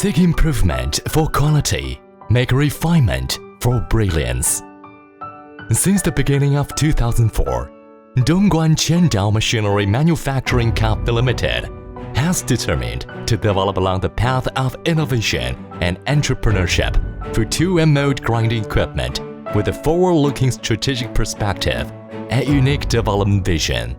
Seek improvement for quality, make refinement for brilliance. Since the beginning of 2004, Dongguan Qiandao Machinery Manufacturing Co., Ltd. has determined to develop along the path of innovation and entrepreneurship for tool and mold grinding equipment with a forward-looking strategic perspective and unique development vision.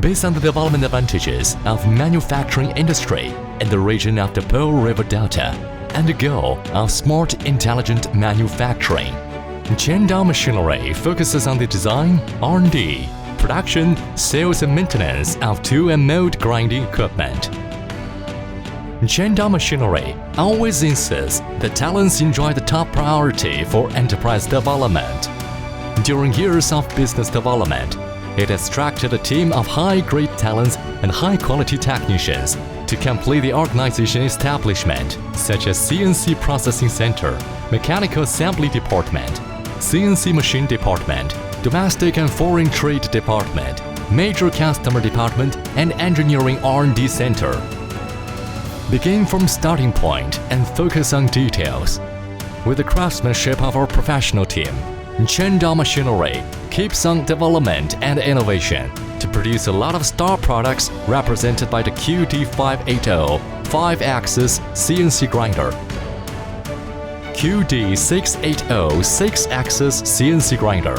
Based on the development advantages of manufacturing industry in the region of the Pearl River Delta and the goal of smart, intelligent manufacturing, Qiandao Machinery focuses on the design, R&D, production, sales and maintenance of tool and mold grinding equipment. Qiandao Machinery always insists that talents enjoy the top priority for enterprise development. During years of business development, it has attracted a team of high-grade talents and high-quality technicians to complete the organization establishment, such as CNC Processing Center, Mechanical Assembly Department, CNC Machine Department, Domestic and Foreign Trade Department, Major Customer Department, and Engineering R&D Center. Begin from starting point and focus on details. With the craftsmanship of our professional team, Qiandao Machinery keeps on development and innovation to produce a lot of star products represented by the QD580 5-axis CNC grinder, QD680 6-axis CNC grinder,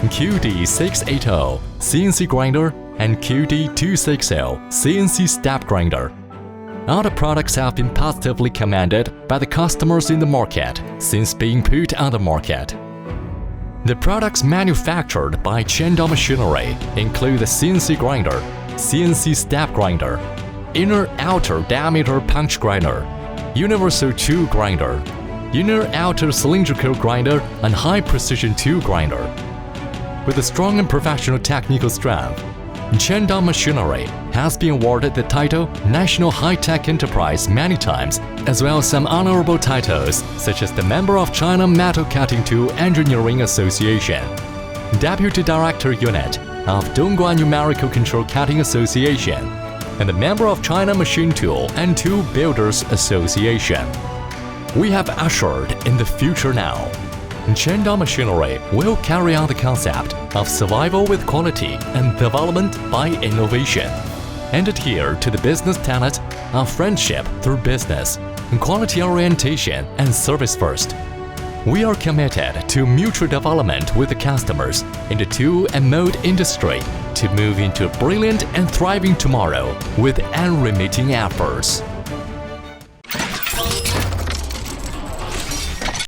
QD680 CNC grinder, and QD260 CNC step grinder. All the products have been positively commended by the customers in the market since being put on the market. The products manufactured by Qiandao Machinery include the CNC grinder, CNC step grinder, inner-outer diameter punch grinder, universal tool grinder, inner-outer cylindrical grinder, and high-precision tool grinder. With a strong and professional technical strength, Qiandao Machinery has been awarded the title National High-Tech Enterprise many times, as well as some honorable titles such as the Member of China Metal Cutting Tool Engineering Association, Deputy Director Unit of Dongguan Numerical Control Cutting Association, and the Member of China Machine Tool and Tool Builders Association. We have ushered in the future now. Qiandao Machinery will carry on the concept of survival with quality and development by innovation, and adhere to the business tenet of friendship through business, quality orientation, and service first. We are committed to mutual development with the customers in the tool and mold industry to move into a brilliant and thriving tomorrow with unremitting efforts.